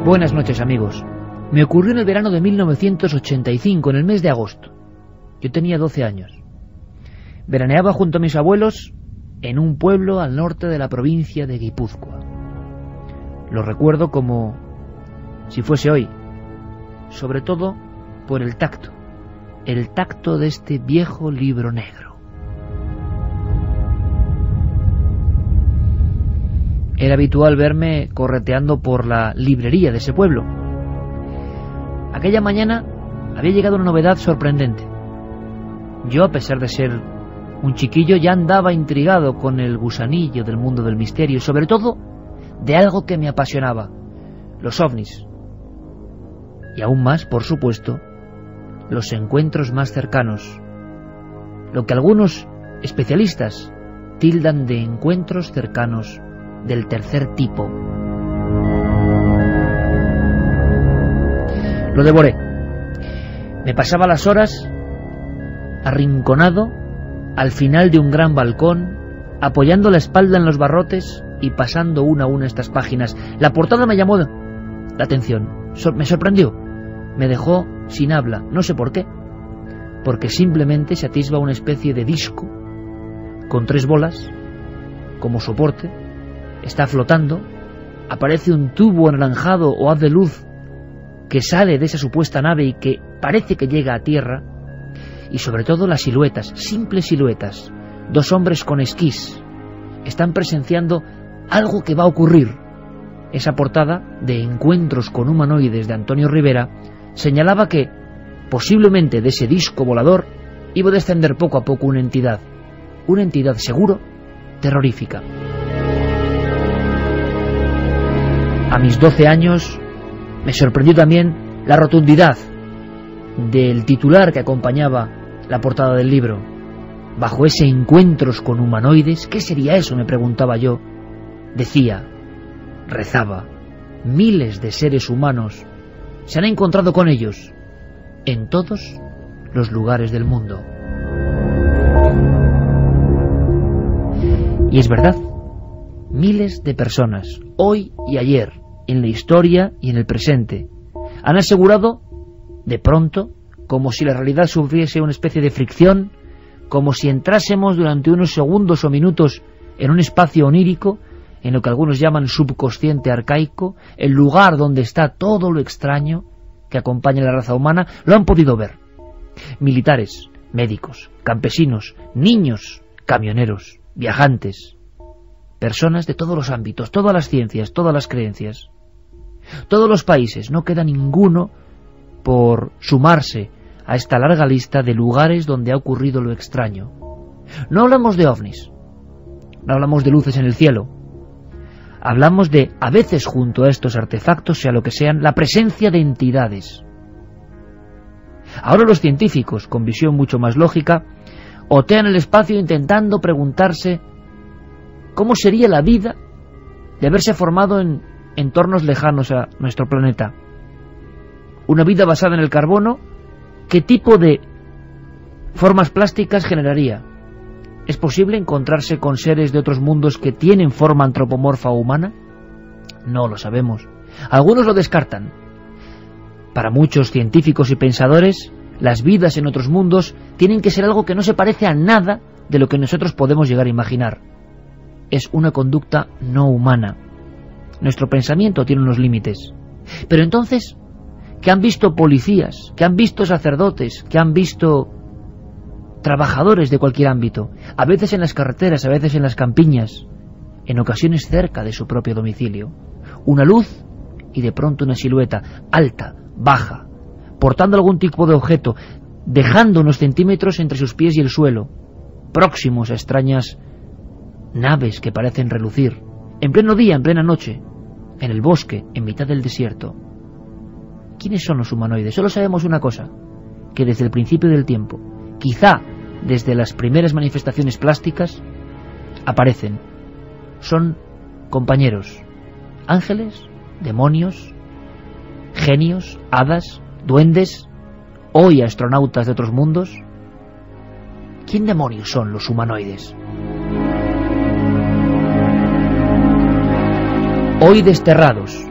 Buenas noches, amigos. Me ocurrió en el verano de 1985, en el mes de agosto. Yo tenía 12 años. Veraneaba junto a mis abuelos en un pueblo al norte de la provincia de Guipúzcoa. Lo recuerdo como si fuese hoy, sobre todo por el tacto de este viejo libro negro. Era habitual verme correteando por la librería de ese pueblo. Aquella mañana había llegado una novedad sorprendente. Yo, a pesar de ser un chiquillo, ya andaba intrigado con el gusanillo del mundo del misterio y sobre todo de algo que me apasionaba: los ovnis. Y aún más, por supuesto, los encuentros más cercanos, lo que algunos especialistas tildan de encuentros cercanos del tercer tipo. Lo devoré. Me pasaba las horas arrinconado al final de un gran balcón, apoyando la espalda en los barrotes y pasando una a una estas páginas. La portada me llamó la atención, me sorprendió, me dejó sin habla. No sé por qué, porque simplemente se atisba una especie de disco con 3 bolas como soporte. Está flotando, aparece un tubo anaranjado o haz de luz que sale de esa supuesta nave y que parece que llega a tierra, y sobre todo las siluetas, simples siluetas, 2 hombres con esquís, están presenciando algo que va a ocurrir. Esa portada de Encuentros con humanoides de Antonio Rivera señalaba que posiblemente de ese disco volador iba a descender poco a poco una entidad seguro terrorífica. A mis 12 años me sorprendió también la rotundidad del titular que acompañaba la portada del libro. Bajo ese Encuentros con humanoides, ¿qué sería eso?, me preguntaba yo. Decía, rezaba, miles de seres humanos se han encontrado con ellos en todos los lugares del mundo. Y es verdad, miles de personas, hoy y ayer, en la historia y en el presente, han asegurado, de pronto, como si la realidad sufriese una especie de fricción, como si entrásemos durante unos segundos o minutos en un espacio onírico, en lo que algunos llaman subconsciente arcaico, el lugar donde está todo lo extraño que acompaña a la raza humana. Lo han podido ver. Militares, médicos, campesinos, niños, camioneros, viajantes, personas de todos los ámbitos, todas las ciencias, todas las creencias, todos los países. No queda ninguno por sumarse a esta larga lista de lugares donde ha ocurrido lo extraño. No hablamos de ovnis, no hablamos de luces en el cielo, hablamos de, a veces junto a estos artefactos, sea lo que sean, la presencia de entidades. Ahora los científicos, con visión mucho más lógica, otean el espacio intentando preguntarse cómo sería la vida de haberse formado en entornos lejanos a nuestro planeta. Una vida basada en el carbono, ¿qué tipo de formas plásticas generaría? ¿Es posible encontrarse con seres de otros mundos que tienen forma antropomorfa o humana? No lo sabemos. Algunos lo descartan. Para muchos científicos y pensadores, las vidas en otros mundos tienen que ser algo que no se parece a nada de lo que nosotros podemos llegar a imaginar. Es una conducta no humana. Nuestro pensamiento tiene unos límites. Pero entonces, ¿qué han visto policías? ¿Qué han visto sacerdotes? ¿Qué han visto trabajadores de cualquier ámbito? A veces en las carreteras, a veces en las campiñas, en ocasiones cerca de su propio domicilio. Una luz y de pronto una silueta, alta, baja, portando algún tipo de objeto, dejando unos centímetros entre sus pies y el suelo, próximos a extrañas naves que parecen relucir, en pleno día, en plena noche, en el bosque, en mitad del desierto. ¿Quiénes son los humanoides? Solo sabemos una cosa, que desde el principio del tiempo, quizá desde las primeras manifestaciones plásticas, aparecen. Son compañeros, ángeles, demonios, genios, hadas, duendes, hoy astronautas de otros mundos. ¿Quién demonios son los humanoides? Hoy desterrados,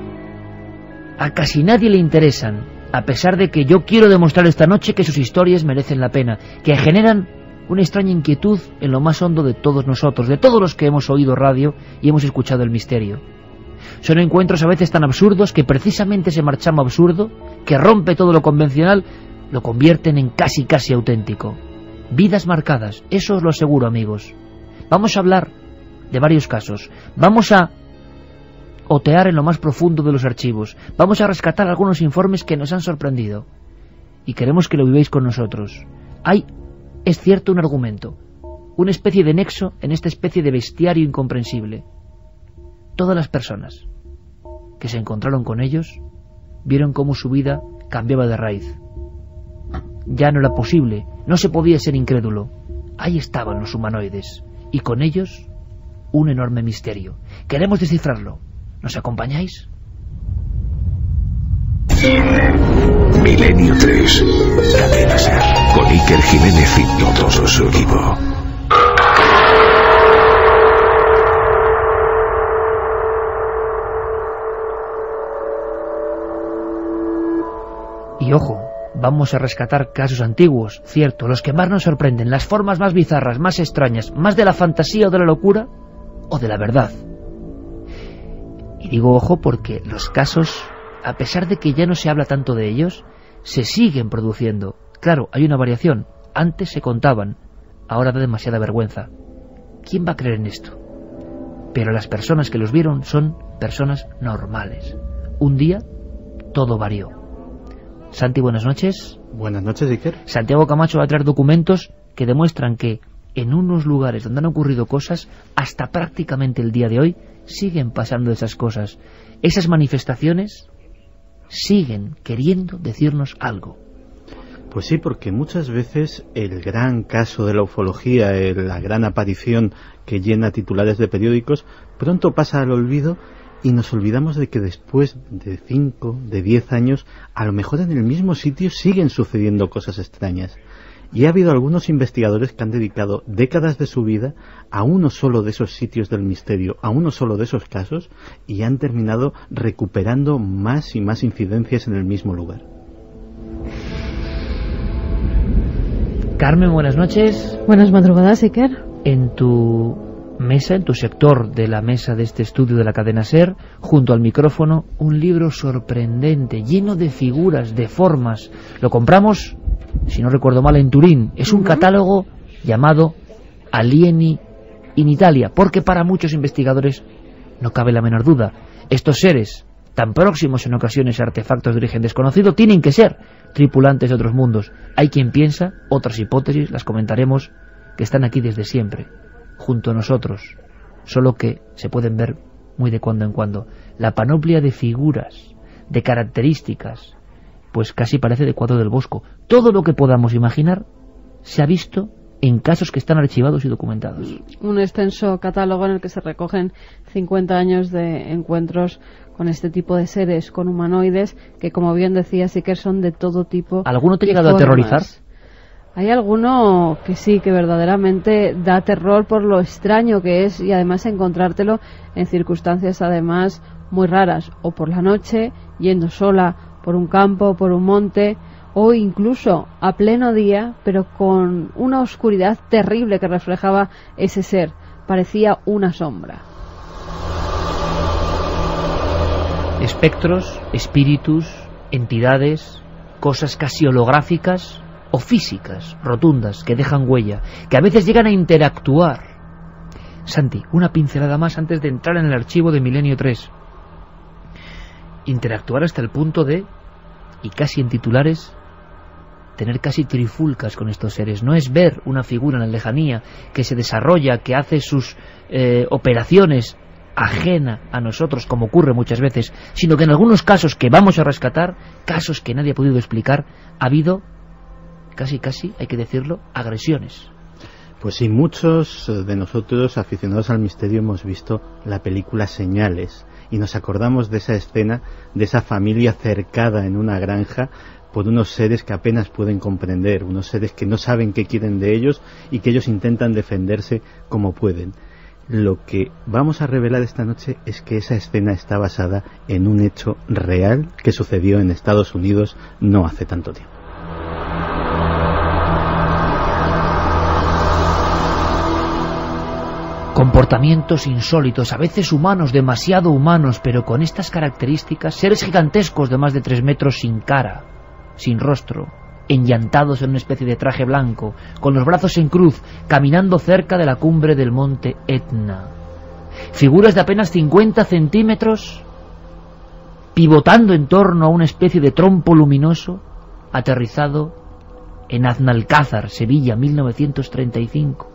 A casi nadie le interesan, a pesar de que yo quiero demostrar esta noche que sus historias merecen la pena, que generan una extraña inquietud en lo más hondo de todos nosotros, de todos los que hemos oído radio y hemos escuchado el misterio. Son encuentros a veces tan absurdos que precisamente ese marchamo absurdo, que rompe todo lo convencional, lo convierten en casi auténtico. Vidas marcadas, eso os lo aseguro, amigos. Vamos a hablar de varios casos, vamos a otear en lo más profundo de los archivos, vamos a rescatar algunos informes que nos han sorprendido y queremos que lo viváis con nosotros. Hay, es cierto, un argumento, una especie de nexo en esta especie de bestiario incomprensible. Todas las personas que se encontraron con ellos vieron cómo su vida cambiaba de raíz. Ya no era posible, no se podía ser incrédulo. Ahí estaban los humanoides y con ellos un enorme misterio. Queremos descifrarlo. ¿Nos acompañáis? Milenio 3, Cadena SER, con Iker Jiménez y todo su equipo. Y ojo, vamos a rescatar casos antiguos, cierto, los que más nos sorprenden, las formas más bizarras, más extrañas, más de la fantasía o de la locura, o de la verdad. Y digo ojo porque los casos, a pesar de que ya no se habla tanto de ellos, se siguen produciendo. Claro, hay una variación. Antes se contaban, ahora da demasiada vergüenza. ¿Quién va a creer en esto? Pero las personas que los vieron son personas normales. Un día, todo varió. Santi, buenas noches. Buenas noches, Iker. Santiago Camacho va a traer documentos que demuestran que en unos lugares donde han ocurrido cosas, hasta prácticamente el día de hoy, siguen pasando esas cosas. Esas manifestaciones siguen queriendo decirnos algo. Pues sí, porque muchas veces el gran caso de la ufología, la gran aparición que llena titulares de periódicos, pronto pasa al olvido y nos olvidamos de que después de 5, de 10 años, a lo mejor en el mismo sitio siguen sucediendo cosas extrañas. Y ha habido algunos investigadores que han dedicado décadas de su vida a uno solo de esos sitios del misterio, a uno solo de esos casos, y han terminado recuperando más y más incidencias en el mismo lugar. Carmen, buenas noches. Buenas madrugadas, Iker. En tu mesa, en tu sector de la mesa de este estudio de la cadena SER, junto al micrófono, un libro sorprendente, lleno de figuras, de formas. Lo compramos, si no recuerdo mal, en Turín. Es un catálogo llamado Alieni in Italia, porque para muchos investigadores no cabe la menor duda. Estos seres, tan próximos en ocasiones a artefactos de origen desconocido, tienen que ser tripulantes de otros mundos. Hay quien piensa, otras hipótesis, las comentaremos, que están aquí desde siempre, junto a nosotros, solo que se pueden ver muy de cuando en cuando. La panoplia de figuras, de características, pues casi parece de Cuadro del Bosco. Todo lo que podamos imaginar se ha visto en casos que están archivados y documentados. Un extenso catálogo en el que se recogen 50 años de encuentros con este tipo de seres, con humanoides, que como bien decía, sí que son de todo tipo. ¿Alguno te ha llegado a aterrorizar? Hay alguno que sí, que verdaderamente da terror por lo extraño que es, y además encontrártelo en circunstancias además muy raras, o por la noche, yendo sola por un campo, por un monte, o incluso a pleno día, pero con una oscuridad terrible que reflejaba ese ser. Parecía una sombra. Espectros, espíritus, entidades, cosas casi holográficas o físicas, rotundas, que dejan huella, que a veces llegan a interactuar. Santi, una pincelada más antes de entrar en el archivo de Milenio 3. Interactuar hasta el punto de, y casi en titulares, tener casi trifulcas con estos seres. No es ver una figura en la lejanía que se desarrolla, que hace sus operaciones ajena a nosotros, como ocurre muchas veces, sino que en algunos casos que vamos a rescatar, casos que nadie ha podido explicar, ha habido casi, hay que decirlo, agresiones. Pues sí, muchos de nosotros aficionados al misterio hemos visto la película Señales y nos acordamos de esa escena, de esa familia cercada en una granja por unos seres que apenas pueden comprender, unos seres que no saben qué quieren de ellos y que ellos intentan defenderse como pueden. Lo que vamos a revelar esta noche es que esa escena está basada en un hecho real que sucedió en Estados Unidos no hace tanto tiempo. Comportamientos insólitos, a veces humanos, demasiado humanos, pero con estas características, seres gigantescos de más de 3 metros sin cara, sin rostro, enllantados en una especie de traje blanco, con los brazos en cruz, caminando cerca de la cumbre del monte Etna. Figuras de apenas 50 centímetros, pivotando en torno a una especie de trompo luminoso, aterrizado en Aznalcázar, Sevilla, 1935.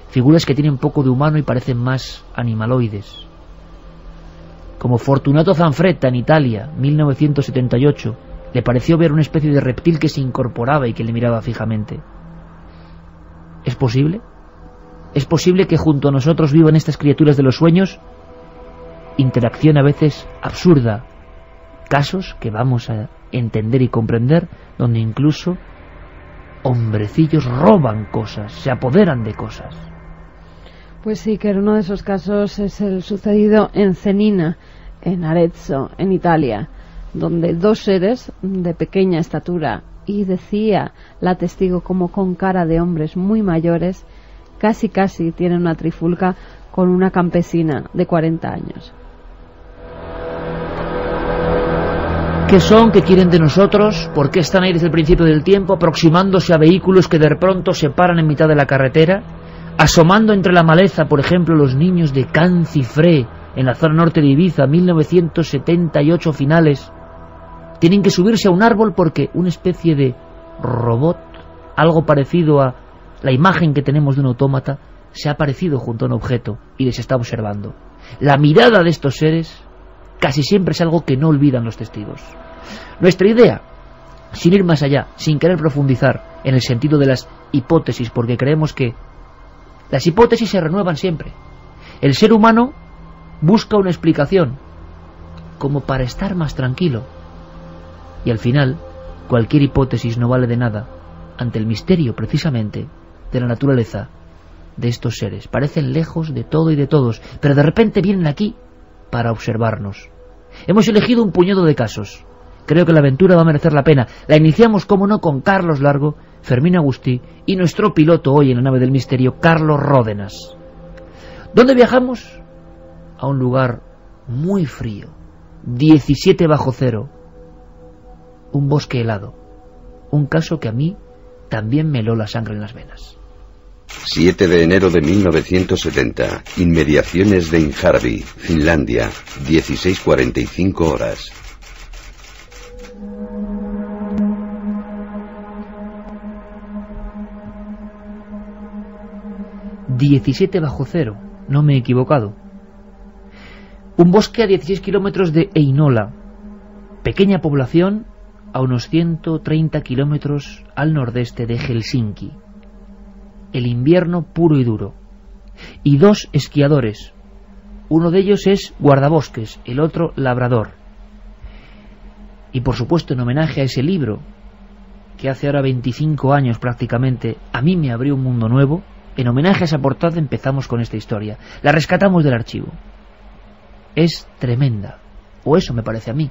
Figuras que tienen poco de humano y parecen más animaloides. Como Fortunato Zanfretta en Italia, 1978, le pareció ver una especie de reptil que se incorporaba y que le miraba fijamente. ¿Es posible? ¿Es posible que junto a nosotros vivan estas criaturas de los sueños? Interacción a veces absurda. Casos que vamos a entender y comprender, donde incluso hombrecillos roban cosas, se apoderan de cosas. Pues sí, que uno de esos casos es el sucedido en Cenina, en Arezzo, en Italia, donde 2 seres de pequeña estatura, y decía la testigo como con cara de hombres muy mayores, casi tienen una trifulca con una campesina de 40 años. ¿Qué son? ¿Qué quieren de nosotros? ¿Por qué están ahí desde el principio del tiempo, aproximándose a vehículos que de pronto se paran en mitad de la carretera? Asomando entre la maleza, por ejemplo, los niños de Cancifré, en la zona norte de Ibiza, 1978 finales. Tienen que subirse a un árbol porque una especie de robot, algo parecido a la imagen que tenemos de un autómata, se ha aparecido junto a un objeto y les está observando. La mirada de estos seres casi siempre es algo que no olvidan los testigos. Nuestra idea, sin ir más allá, sin querer profundizar en el sentido de las hipótesis, porque creemos que las hipótesis se renuevan siempre. El ser humano busca una explicación, como para estar más tranquilo. Y al final, cualquier hipótesis no vale de nada ante el misterio, precisamente, de la naturaleza de estos seres. Parecen lejos de todo y de todos, pero de repente vienen aquí para observarnos. Hemos elegido un puñado de casos. Creo que la aventura va a merecer la pena. La iniciamos, como no, con Carlos Largo, Fermín Agustí y nuestro piloto hoy en la nave del misterio, Carlos Ródenas. ¿Dónde viajamos? A un lugar muy frío, 17 bajo cero, un bosque helado, un caso que a mí también me heló la sangre en las venas. 7 de enero de 1970, inmediaciones de Injärvi, Finlandia, 16:45 horas. ...17 bajo cero, no me he equivocado. Un bosque a 16 kilómetros de Heinola, pequeña población a unos 130 kilómetros al nordeste de Helsinki. El invierno puro y duro. Y 2 esquiadores. Uno de ellos es guardabosques, el otro labrador. Y por supuesto, en homenaje a ese libro, que hace ahora 25 años prácticamente, a mí me abrió un mundo nuevo, en homenaje a esa portada empezamos con esta historia. La rescatamos del archivo. Es tremenda. O eso me parece a mí.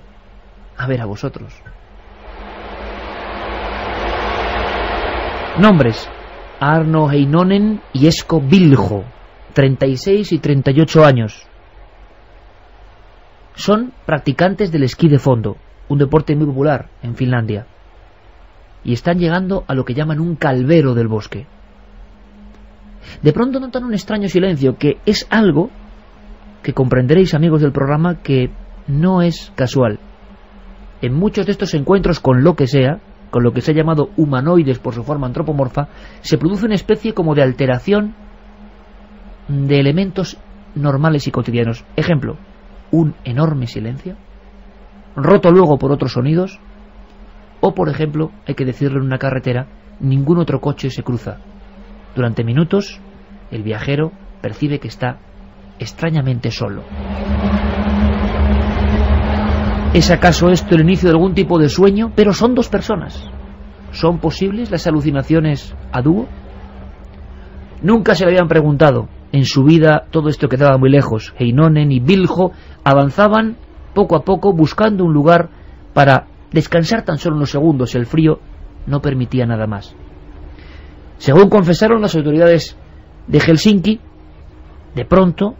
A ver a vosotros. Nombres: Arno Heinonen y Esko Viljo, 36 y 38 años. Son practicantes del esquí de fondo, un deporte muy popular en Finlandia. Y están llegando a lo que llaman un calvero del bosque. De pronto notan un extraño silencio, que es algo que comprenderéis, amigos del programa, que no es casual. En muchos de estos encuentros con lo que sea, con lo que se ha llamado humanoides por su forma antropomorfa, se produce una especie como de alteración de elementos normales y cotidianos. Ejemplo, un enorme silencio, roto luego por otros sonidos, o por ejemplo, hay que decirlo, en una carretera, ningún otro coche se cruza. Durante minutos, el viajero percibe que está extrañamente solo. ¿Es acaso esto el inicio de algún tipo de sueño? Pero son 2 personas. ¿Son posibles las alucinaciones a dúo? Nunca se le habían preguntado en su vida todo esto quedaba muy lejos. Einonen y Bilho avanzaban poco a poco buscando un lugar para descansar tan solo unos segundos. El frío no permitía nada más. Según confesaron las autoridades de Helsinki, de pronto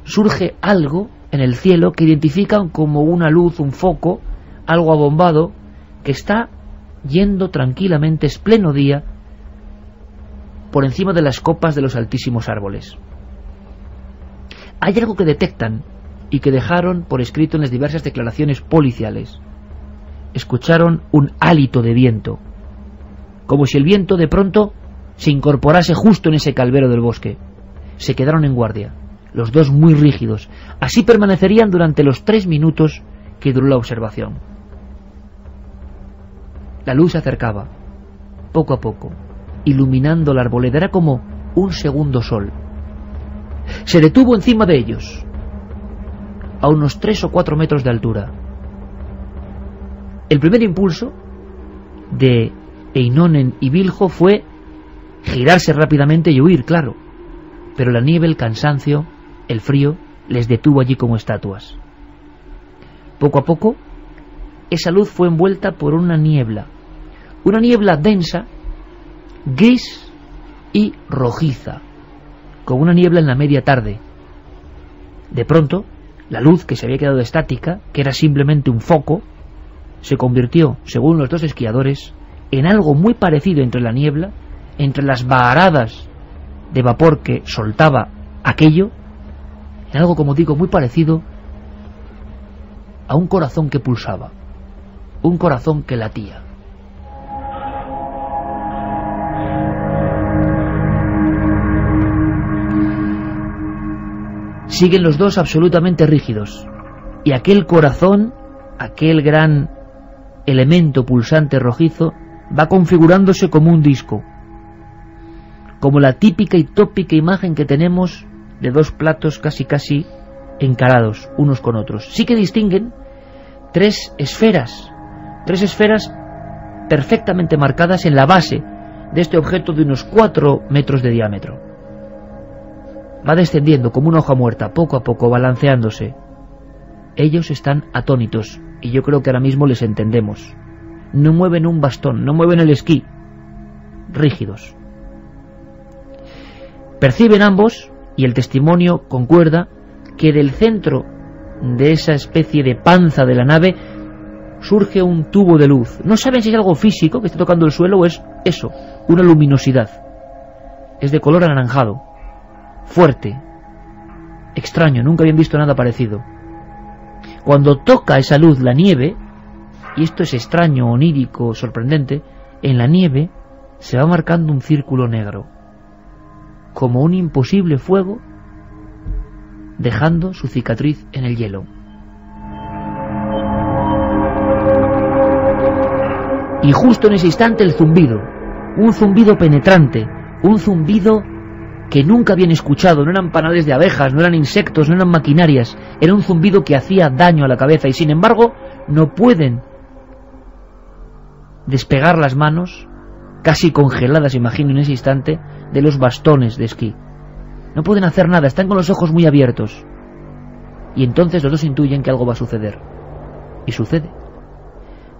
surge algo en el cielo que identifican como una luz, un foco, algo abombado, que está yendo tranquilamente, es pleno día, por encima de las copas de los altísimos árboles. Hay algo que detectan y que dejaron por escrito en las diversas declaraciones policiales. Escucharon un hálito de viento, como si el viento de pronto se incorporase justo en ese calvero del bosque. Se quedaron en guardia, los dos muy rígidos. Así permanecerían durante los 3 minutos que duró la observación. La luz se acercaba, poco a poco, iluminando la arboleda. Era como un segundo sol. Se detuvo encima de ellos, a unos 3 o 4 metros de altura. El primer impulso de Einonen y Bilho fue girarse rápidamente y huir, claro, pero la nieve, el cansancio, el frío les detuvo allí como estatuas. Poco a poco esa luz fue envuelta por una niebla densa, gris y rojiza, como una niebla en la media tarde. De pronto la luz, que se había quedado estática, que era simplemente un foco, se convirtió, según los dos esquiadores, en algo muy parecido entre la niebla, entre las varadas de vapor que soltaba aquello, en algo, como digo, muy parecido a un corazón que pulsaba, un corazón que latía. Siguen los dos absolutamente rígidos, y aquel corazón, aquel gran elemento pulsante rojizo, va configurándose como un disco, como la típica y tópica imagen que tenemos de dos platos casi encarados unos con otros. Sí que distinguen tres esferas perfectamente marcadas en la base de este objeto de unos 4 metros de diámetro. Va descendiendo como una hoja muerta, poco a poco, balanceándose. Ellos están atónitos, y yo creo que ahora mismo les entendemos. No mueven un bastón, no mueven el esquí, rígidos. Perciben ambos, y el testimonio concuerda, que del centro de esa especie de panza de la nave surge un tubo de luz. No saben si es algo físico que está tocando el suelo o es eso, una luminosidad. Es de color anaranjado, fuerte, extraño, nunca habían visto nada parecido. Cuando toca esa luz la nieve, y esto es extraño, onírico, sorprendente, en la nieve se va marcando un círculo negro, como un imposible fuego, dejando su cicatriz en el hielo. Y justo en ese instante el zumbido, un zumbido penetrante, un zumbido que nunca habían escuchado. No eran panales de abejas, no eran insectos, no eran maquinarias, era un zumbido que hacía daño a la cabeza, y sin embargo no pueden despegar las manos, casi congeladas, imagino, en ese instante, de los bastones de esquí. No pueden hacer nada, están con los ojos muy abiertos. Y entonces los dos intuyen que algo va a suceder. Y sucede.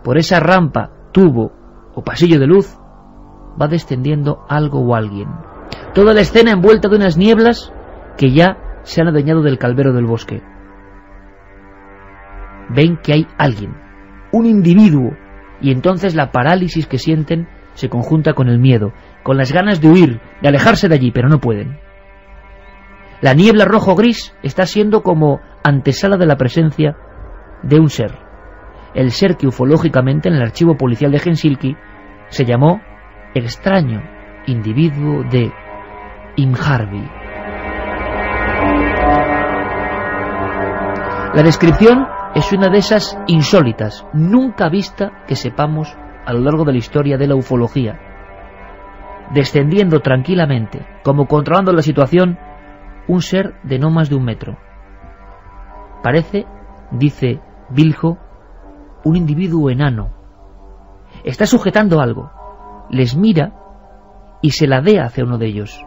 Por esa rampa, tubo o pasillo de luz va descendiendo algo o alguien. Toda la escena envuelta de unas nieblas que ya se han adueñado del calvero del bosque. Ven que hay alguien, un individuo, y entonces la parálisis que sienten se conjunta con el miedo, con las ganas de huir, de alejarse de allí, pero no pueden. La niebla rojo-gris está siendo como antesala de la presencia de un ser. El ser que ufológicamente en el archivo policial de Helsinki se llamó el extraño individuo de Imharvi. La descripción es una de esas insólitas, nunca vista que sepamos a lo largo de la historia de la ufología. Descendiendo tranquilamente, como controlando la situación, un ser de no más de 1 metro. Parece, dice Bilho, un individuo enano. Está sujetando algo, les mira y se ladea hacia uno de ellos.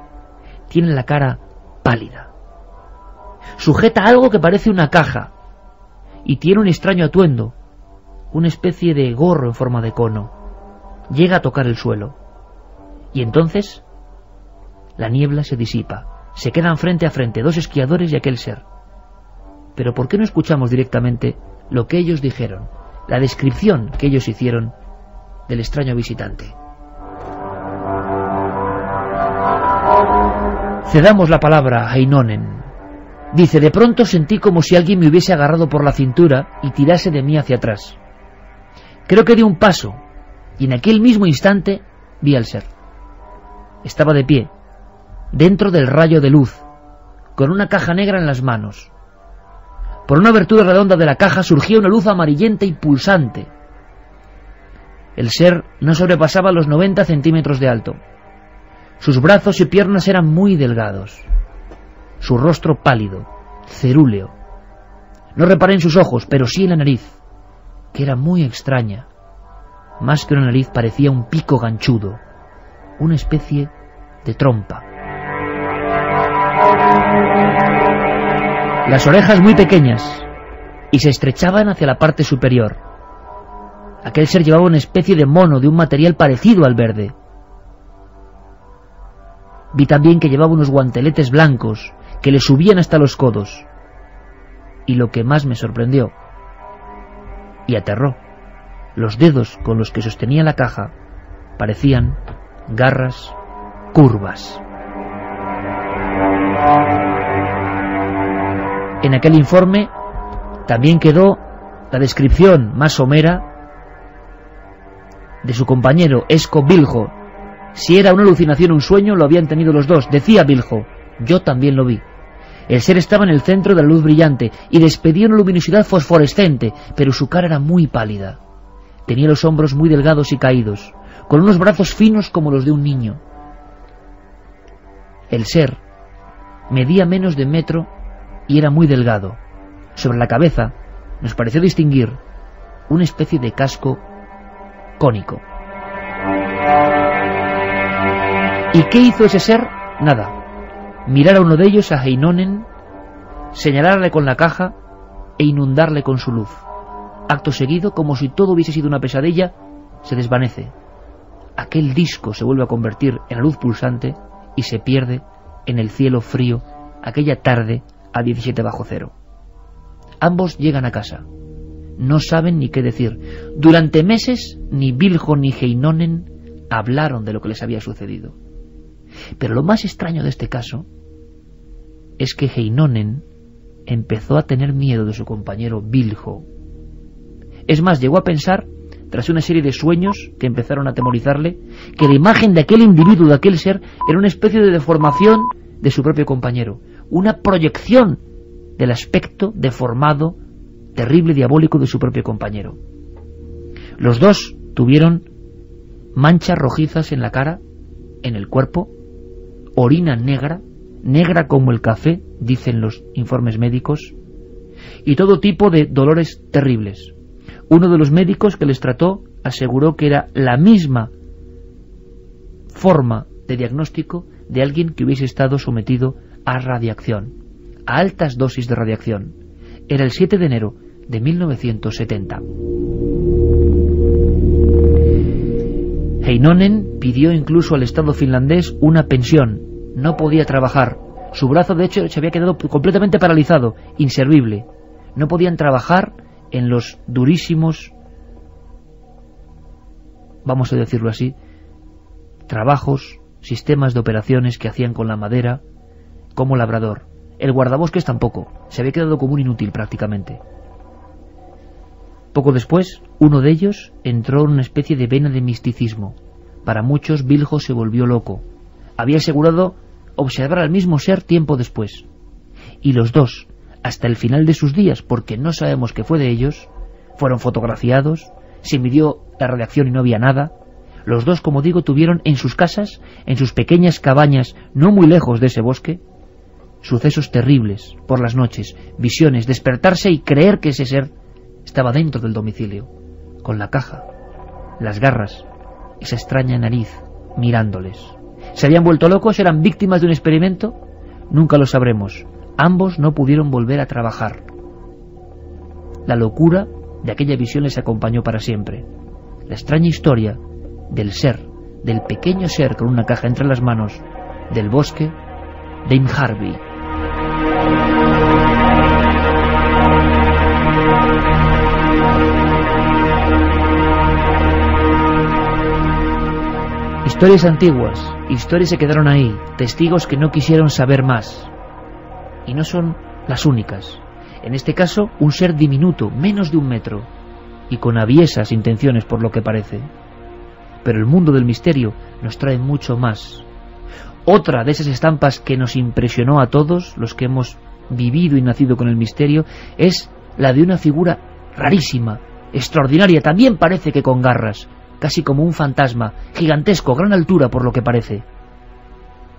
tiene la cara pálida. Sujeta algo que parece una caja y tiene un extraño atuendo, una especie de gorro en forma de cono. Llega a tocar el suelo y entonces la niebla se disipa. Se quedan frente a frente dos esquiadores y aquel ser. Pero ¿por qué no escuchamos directamente lo que ellos dijeron, la descripción que ellos hicieron del extraño visitante? Cedamos la palabra a Heinonen. Dice: de pronto sentí como si alguien me hubiese agarrado por la cintura y tirase de mí hacia atrás. Creo que di un paso y en aquel mismo instante vi al ser. Estaba de pie, dentro del rayo de luz, con una caja negra en las manos. Por una abertura redonda de la caja surgía una luz amarillenta y pulsante. El ser no sobrepasaba los 90 centímetros de alto. Sus brazos y piernas eran muy delgados. Su rostro pálido, cerúleo. No reparé en sus ojos, pero sí en la nariz, que era muy extraña. Más que una nariz parecía un pico ganchudo, una especie de trompa. Las orejas muy pequeñas y se estrechaban hacia la parte superior. Aquel ser llevaba una especie de mono de un material parecido al verde. Vi también que llevaba unos guanteletes blancos que le subían hasta los codos. Y lo que más me sorprendió y aterró, los dedos con los que sostenía la caja parecían garras curvas. En aquel informe también quedó la descripción más somera de su compañero Esko Viljo. Si era una alucinación o un sueño, lo habían tenido los dos. Decía Viljo: yo también lo vi. El ser estaba en el centro de la luz brillante y despedía una luminosidad fosforescente, pero su cara era muy pálida. Tenía los hombros muy delgados y caídos, con unos brazos finos como los de un niño. El ser medía menos de 1 metro y era muy delgado. Sobre la cabeza nos pareció distinguir una especie de casco cónico. ¿Y qué hizo ese ser? Nada. Mirar a uno de ellos, a Heinonen, señalarle con la caja e inundarle con su luz. Acto seguido, como si todo hubiese sido una pesadilla, se desvanece. Aquel disco se vuelve a convertir en la luz pulsante y se pierde en el cielo frío aquella tarde a 17 bajo cero. Ambos llegan a casa. No saben ni qué decir. Durante meses ni Viljo ni Heinonen hablaron de lo que les había sucedido. Pero lo más extraño de este caso es que Heinonen empezó a tener miedo de su compañero Viljo. Es más, llegó a pensar, tras una serie de sueños que empezaron a atemorizarle, que la imagen de aquel individuo, de aquel ser, era una especie de deformación de su propio compañero, una proyección del aspecto deformado, terrible, diabólico de su propio compañero. Los dos tuvieron manchas rojizas en la cara, en el cuerpo, orina negra, negra como el café, dicen los informes médicos, y todo tipo de dolores terribles. Uno de los médicos que les trató aseguró que era la misma forma de diagnóstico de alguien que hubiese estado sometido a radiación, a altas dosis de radiación. Era el 7 de enero de 1970. Heinonen pidió incluso al Estado finlandés una pensión. No podía trabajar. Su brazo, de hecho, se había quedado completamente paralizado, inservible. No podían trabajar en los durísimos, vamos a decirlo así, trabajos, sistemas de operaciones que hacían con la madera como labrador. El guardabosques tampoco, se había quedado como un inútil prácticamente. Poco después, uno de ellos entró en una especie de vena de misticismo. Para muchos, Viljo se volvió loco. Había asegurado observar al mismo ser tiempo después. Y los dos, hasta el final de sus días, porque no sabemos qué fue de ellos, fueron fotografiados, se midió la radiación y no había nada. Los dos, como digo, tuvieron en sus casas, en sus pequeñas cabañas, no muy lejos de ese bosque, sucesos terribles por las noches, visiones, despertarse y creer que ese ser estaba dentro del domicilio, con la caja, las garras, esa extraña nariz, mirándoles. ¿Se habían vuelto locos? ¿Eran víctimas de un experimento? Nunca lo sabremos. Ambos no pudieron volver a trabajar. La locura de aquella visión les acompañó para siempre. La extraña historia del ser, del pequeño ser con una caja entre las manos, del bosque de Inharville. Historias antiguas, historias que quedaron ahí, testigos que no quisieron saber más. Y no son las únicas. En este caso, un ser diminuto, menos de 1 metro, y con aviesas intenciones por lo que parece. Pero el mundo del misterio nos trae mucho más. Otra de esas estampas que nos impresionó a todos los que hemos vivido y nacido con el misterio es la de una figura rarísima, extraordinaria, también parece que con garras, casi como un fantasma, gigantesco, gran altura por lo que parece,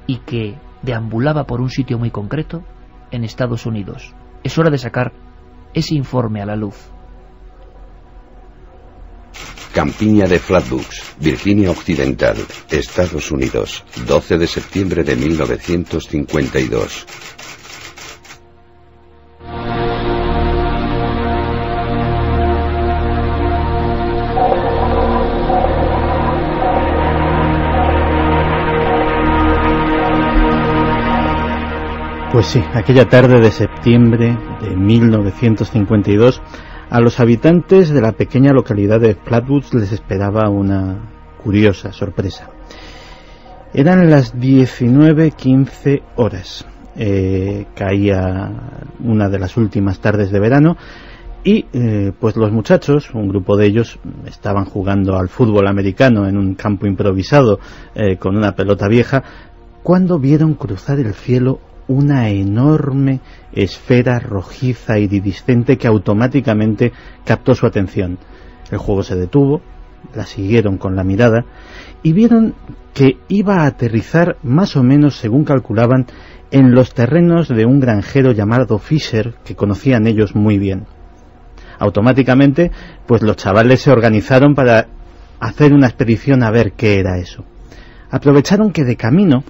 y que deambulaba por un sitio muy concreto en Estados Unidos. Es hora de sacar ese informe a la luz. Campiña de Flatbush, Virginia Occidental, Estados Unidos, 12 de septiembre de 1952. Pues sí, aquella tarde de septiembre de 1952, a los habitantes de la pequeña localidad de Flatbush les esperaba una curiosa sorpresa. Eran las 19:15 horas. Caía una de las últimas tardes de verano y pues los muchachos, un grupo de ellos, estaban jugando al fútbol americano en un campo improvisado con una pelota vieja, cuando vieron cruzar el cielo una enorme esfera rojiza iridiscente que automáticamente captó su atención. El juego se detuvo, la siguieron con la mirada y vieron que iba a aterrizar más o menos, según calculaban, en los terrenos de un granjero llamado Fisher, que conocían ellos muy bien. Automáticamente, pues los chavales se organizaron para hacer una expedición a ver qué era eso. Aprovecharon que de camino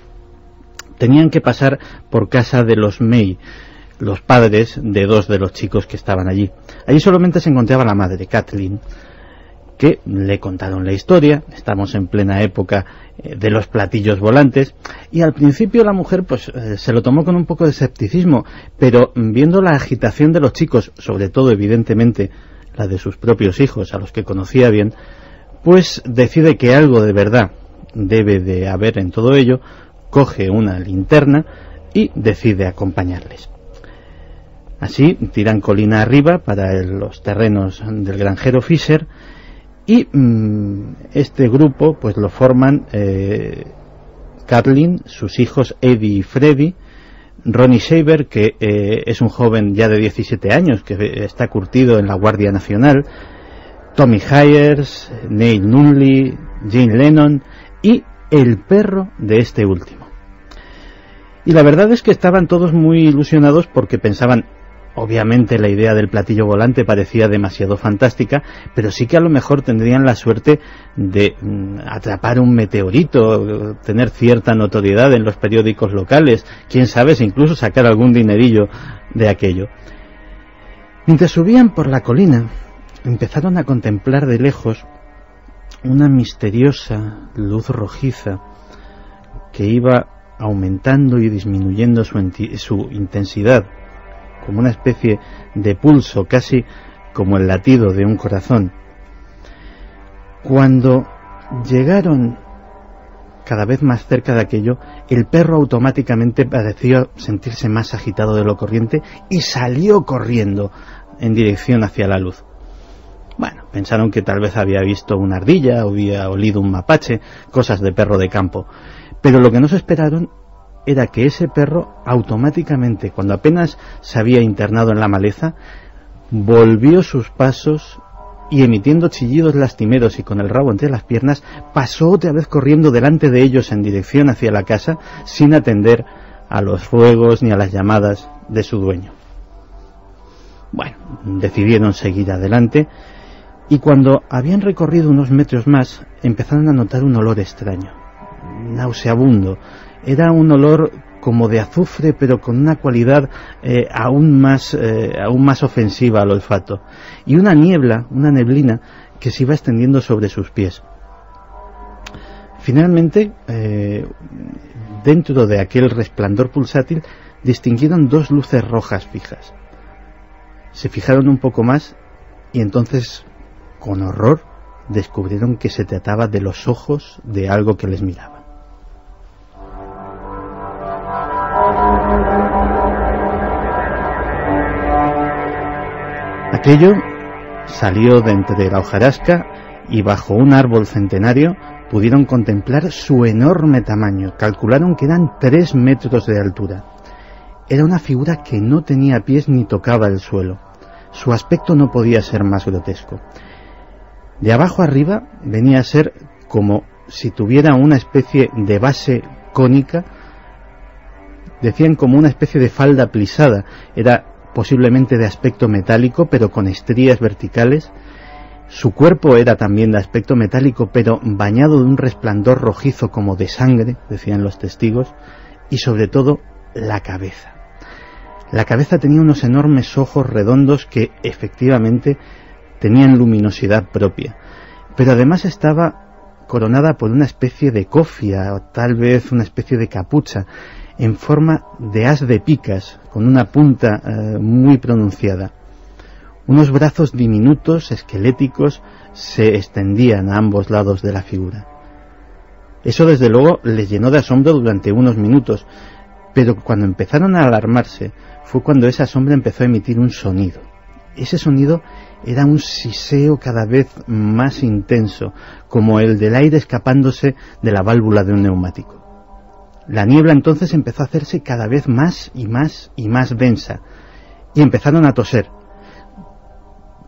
tenían que pasar por casa de los May, los padres de 2 de los chicos que estaban allí. Allí solamente se encontraba la madre, Kathleen, que le contaron la historia. Estamos en plena época de los platillos volantes, y al principio la mujer pues se lo tomó con un poco de escepticismo, pero viendo la agitación de los chicos, sobre todo evidentemente la de sus propios hijos, a los que conocía bien, pues decide que algo de verdad debe de haber en todo ello, coge una linterna y decide acompañarles. Así tiran colina arriba para los terrenos del granjero Fisher, y este grupo pues lo forman Kathleen, sus hijos Eddie y Freddie, Ronnie Shaver, que es un joven ya de 17 años que está curtido en la Guardia Nacional, Tommy Hayers, Neil Nunley, Jane Lennon y el perro de este último. Y la verdad es que estaban todos muy ilusionados porque pensaban, obviamente la idea del platillo volante parecía demasiado fantástica, pero sí que a lo mejor tendrían la suerte de atrapar un meteorito, tener cierta notoriedad en los periódicos locales, quién sabe si incluso sacar algún dinerillo de aquello. Mientras subían por la colina, empezaron a contemplar de lejos una misteriosa luz rojiza que iba aumentando y disminuyendo su intensidad, como una especie de pulso, casi como el latido de un corazón. Cuando llegaron cada vez más cerca de aquello, el perro automáticamente pareció sentirse más agitado de lo corriente y salió corriendo en dirección hacia la luz. Bueno, pensaron que tal vez había visto una ardilla o había olido un mapache, cosas de perro de campo. Pero lo que no se esperaron era que ese perro automáticamente, cuando apenas se había internado en la maleza, volvió sus pasos y, emitiendo chillidos lastimeros y con el rabo entre las piernas, pasó otra vez corriendo delante de ellos en dirección hacia la casa, sin atender a los fuegos ni a las llamadas de su dueño. Bueno, decidieron seguir adelante, y cuando habían recorrido unos metros más, empezaron a notar un olor extraño. nauseabundo. Era un olor como de azufre, pero con una cualidad aún más ofensiva al olfato. Y una neblina que se iba extendiendo sobre sus pies. Finalmente, dentro de aquel resplandor pulsátil, distinguieron dos luces rojas fijas. Se fijaron un poco más y entonces, con horror, descubrieron que se trataba de los ojos de algo que les miraba. Aquello salió de entre la hojarasca y bajo un árbol centenario pudieron contemplar su enorme tamaño. Calcularon que eran 3 metros de altura. Era una figura que no tenía pies ni tocaba el suelo. Su aspecto no podía ser más grotesco. De abajo arriba venía a ser como si tuviera una especie de base cónica. Decían como una especie de falda plisada. Era posiblemente de aspecto metálico, pero con estrías verticales. Su cuerpo era también de aspecto metálico, pero bañado de un resplandor rojizo como de sangre, decían los testigos, y sobre todo la cabeza. La cabeza tenía unos enormes ojos redondos que efectivamente tenían luminosidad propia, pero además estaba coronada por una especie de cofia, o tal vez una especie de capucha, en forma de haz de picas, con una punta muy pronunciada. Unos brazos diminutos, esqueléticos, se extendían a ambos lados de la figura. Eso desde luego les llenó de asombro durante unos minutos, pero cuando empezaron a alarmarse fue cuando ese asombro empezó a emitir un sonido. Ese sonido era un siseo cada vez más intenso, como el del aire escapándose de la válvula de un neumático. La niebla entonces empezó a hacerse cada vez más y más y más densa, y empezaron a toser.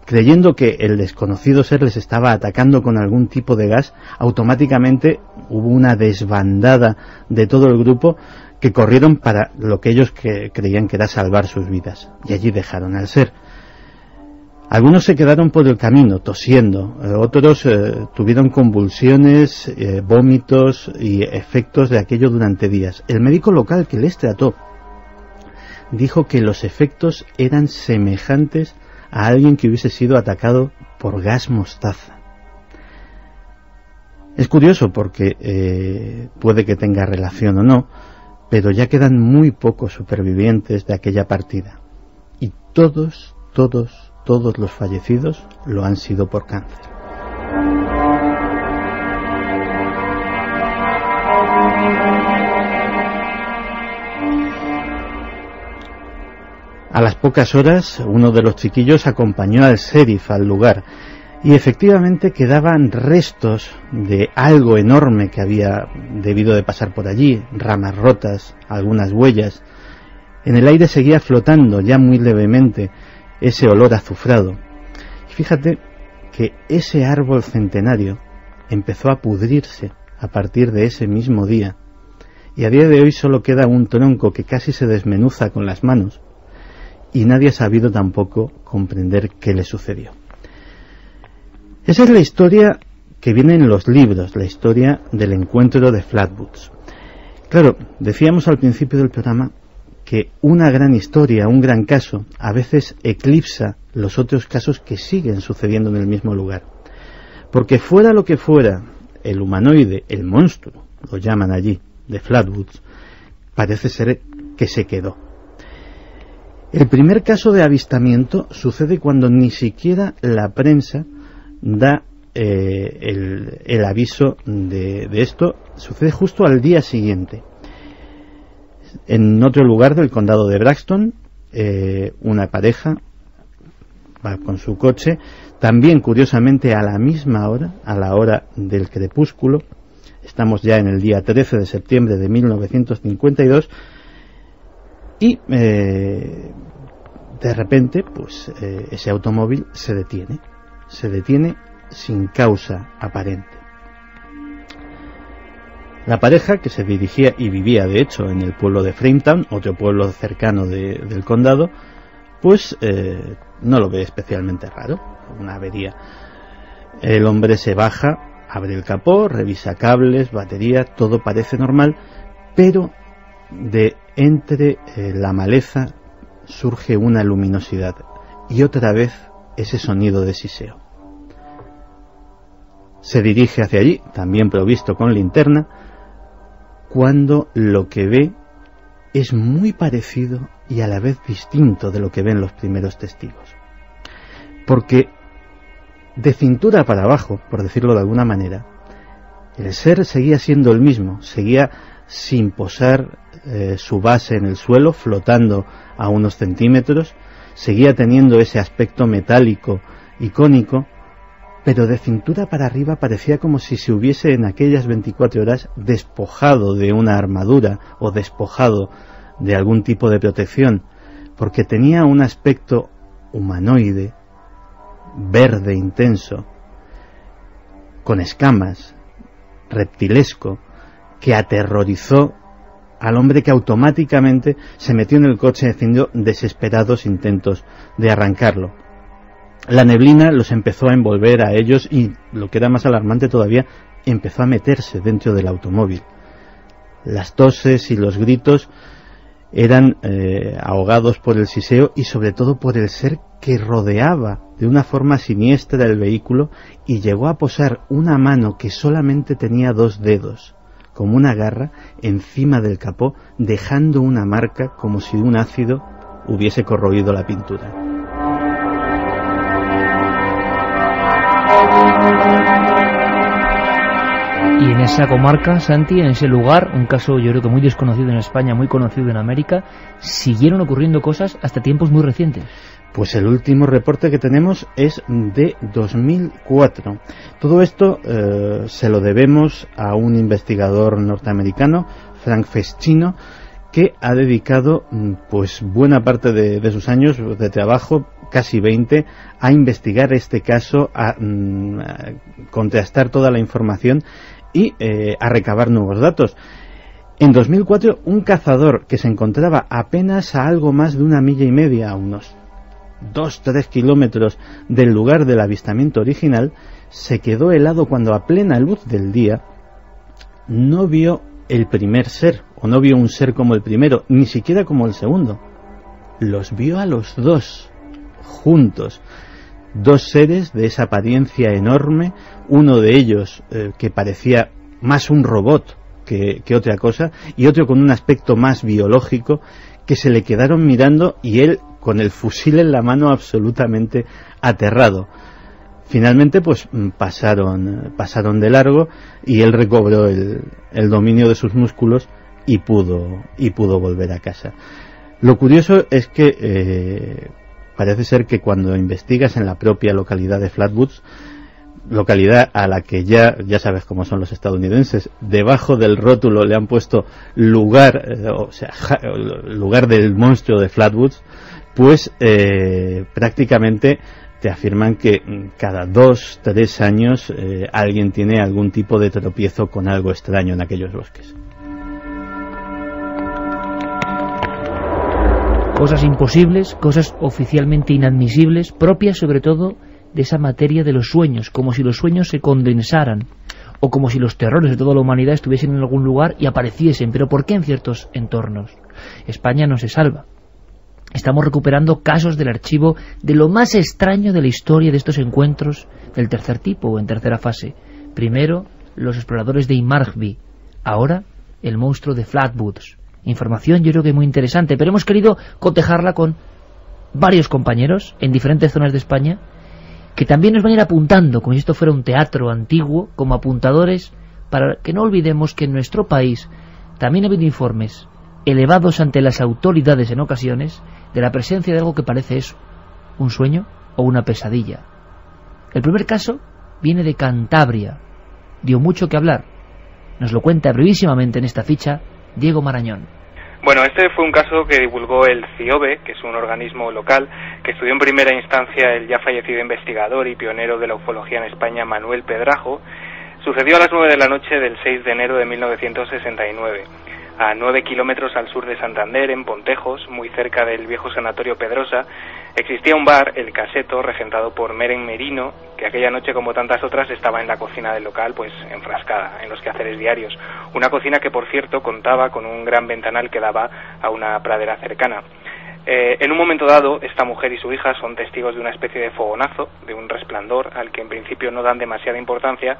Creyendo que el desconocido ser les estaba atacando con algún tipo de gas, automáticamente hubo una desbandada de todo el grupo que corrieron para lo que ellos creían que era salvar sus vidas, y allí dejaron al ser. Algunos se quedaron por el camino tosiendo, otros tuvieron convulsiones, vómitos y efectos de aquello durante días. El médico local que les trató dijo que los efectos eran semejantes a alguien que hubiese sido atacado por gas mostaza. Es curioso porque puede que tenga relación o no, pero ya quedan muy pocos supervivientes de aquella partida. Y todos los fallecidos lo han sido por cáncer. A las pocas horas, uno de los chiquillos acompañó al sheriff al lugar y efectivamente quedaban restos de algo enorme que había debido de pasar por allí, ramas rotas, algunas huellas. En el aire seguía flotando ya muy levemente ese olor azufrado. Y fíjate que ese árbol centenario empezó a pudrirse a partir de ese mismo día, y a día de hoy solo queda un tronco que casi se desmenuza con las manos, y nadie ha sabido tampoco comprender qué le sucedió. Esa es la historia que viene en los libros, la historia del encuentro de Flatwoods. Claro, decíamos al principio del programa que una gran historia, un gran caso, a veces eclipsa los otros casos que siguen sucediendo en el mismo lugar. Porque fuera lo que fuera, el humanoide, el monstruo, lo llaman allí, de Flatwoods, parece ser que se quedó. El primer caso de avistamiento sucede cuando ni siquiera la prensa da el aviso de esto. Sucede justo al día siguiente. En otro lugar del condado de Braxton, una pareja va con su coche, también curiosamente a la misma hora, a la hora del crepúsculo. Estamos ya en el día 13 de septiembre de 1952, y de repente pues ese automóvil se detiene sin causa aparente. La pareja, que se dirigía y vivía de hecho en el pueblo de Frametown, otro pueblo cercano del condado, pues no lo ve especialmente raro, una avería. El hombre se baja, Abre el capó, revisa cables, batería, todo parece normal, pero de entre la maleza surge una luminosidad y otra vez ese sonido de siseo. Se dirige hacia allí, también provisto con linterna, cuando lo que ve es muy parecido y a la vez distinto de lo que ven los primeros testigos. Porque de cintura para abajo, por decirlo de alguna manera, el ser seguía siendo el mismo, seguía sin posar su base en el suelo, flotando a unos centímetros, seguía teniendo ese aspecto metálico icónico, pero de cintura para arriba parecía como si se hubiese en aquellas 24 horas despojado de una armadura o despojado de algún tipo de protección, porque tenía un aspecto humanoide, verde intenso, con escamas, reptilesco, que aterrorizó al hombre, que automáticamente se metió en el coche haciendo desesperados intentos de arrancarlo. La neblina los empezó a envolver a ellos y, lo que era más alarmante todavía, empezó a meterse dentro del automóvil. Las toses y los gritos eran ahogados por el siseo y sobre todo por el ser que rodeaba de una forma siniestra el vehículo y llegó a posar una mano que solamente tenía 2 dedos, como una garra, encima del capó, dejando una marca como si un ácido hubiese corroído la pintura. Y en esa comarca, Santi, en ese lugar, un caso yo creo que muy desconocido en España, muy conocido en América, siguieron ocurriendo cosas hasta tiempos muy recientes. Pues el último reporte que tenemos es de 2004. Todo esto se lo debemos a un investigador norteamericano, Frank Feschino, que ha dedicado pues buena parte de sus años de trabajo, casi 20, a investigar este caso, a contrastar toda la información y a recabar nuevos datos. En 2004, un cazador que se encontraba apenas a algo más de 1,5 millas, a unos 2-3 kilómetros del lugar del avistamiento original, se quedó helado cuando a plena luz del día no vio el primer ser, o no vio un ser como el primero, ni siquiera como el segundo. Los vio a los dos juntos, 2 seres de esa apariencia enorme, uno de ellos que parecía más un robot que otra cosa, y otro con un aspecto más biológico, que se le quedaron mirando y él con el fusil en la mano absolutamente aterrado. Finalmente pues pasaron de largo y él recobró el dominio de sus músculos y pudo volver a casa. Lo curioso es que parece ser que cuando investigas en la propia localidad de Flatwoods, localidad a la que ya sabes cómo son los estadounidenses, debajo del rótulo le han puesto lugar del monstruo de Flatwoods, pues prácticamente te afirman que cada 2-3 años alguien tiene algún tipo de tropiezo con algo extraño en aquellos bosques. Cosas imposibles, cosas oficialmente inadmisibles, propias sobre todo de esa materia de los sueños, como si los sueños se condensaran, o como si los terrores de toda la humanidad estuviesen en algún lugar y apareciesen. ¿Pero por qué en ciertos entornos? España no se salva. Estamos recuperando casos del archivo de lo más extraño de la historia de estos encuentros del tercer tipo o en tercera fase. Primero, los exploradores de Inmargby, ahora el monstruo de Flatwoods. Información yo creo que muy interesante, pero hemos querido cotejarla con varios compañeros en diferentes zonas de España que también nos van a ir apuntando, como si esto fuera un teatro antiguo, como apuntadores, para que no olvidemos que en nuestro país también ha habido informes elevados ante las autoridades en ocasiones de la presencia de algo que parece eso, un sueño o una pesadilla. El primer caso viene de Cantabria, dio mucho que hablar. Nos lo cuenta brevísimamente en esta ficha Diego Marañón. Bueno, este fue un caso que divulgó el CIOBE, que es un organismo local que estudió en primera instancia el ya fallecido investigador y pionero de la ufología en España, Manuel Pedrajo. Sucedió a las 9 de la noche del 6 de enero de 1969. A 9 kilómetros al sur de Santander, en Pontejos, muy cerca del viejo sanatorio Pedrosa, existía un bar, El Caseto, regentado por Meren Merino, que aquella noche, como tantas otras, estaba en la cocina del local, pues enfrascada en los quehaceres diarios. Una cocina que, por cierto, contaba con un gran ventanal que daba a una pradera cercana. En un momento dado, esta mujer y su hija son testigos de una especie de fogonazo, de un resplandor al que en principio no dan demasiada importancia,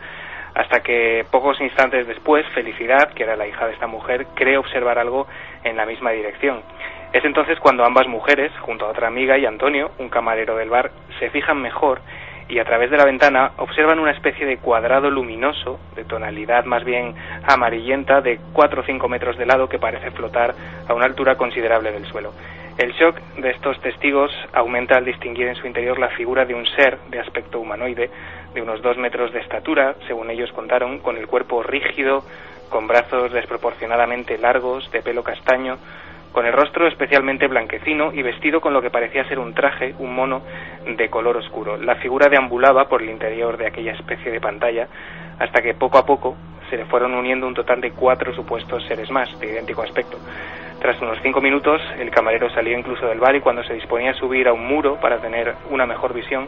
hasta que pocos instantes después, Felicidad, que era la hija de esta mujer, cree observar algo en la misma dirección. Es entonces cuando ambas mujeres, junto a otra amiga y Antonio, un camarero del bar, se fijan mejor y a través de la ventana observan una especie de cuadrado luminoso, de tonalidad más bien amarillenta, de 4 o 5 metros de lado, que parece flotar a una altura considerable del suelo. El shock de estos testigos aumenta al distinguir en su interior la figura de un ser de aspecto humanoide, de unos 2 metros de estatura, según ellos contaron, con el cuerpo rígido, con brazos desproporcionadamente largos, de pelo castaño, con el rostro especialmente blanquecino y vestido con lo que parecía ser un traje, un mono de color oscuro. La figura deambulaba por el interior de aquella especie de pantalla hasta que poco a poco se le fueron uniendo un total de 4 supuestos seres más, de idéntico aspecto. Tras unos 5 minutos, el camarero salió incluso del bar y cuando se disponía a subir a un muro para tener una mejor visión,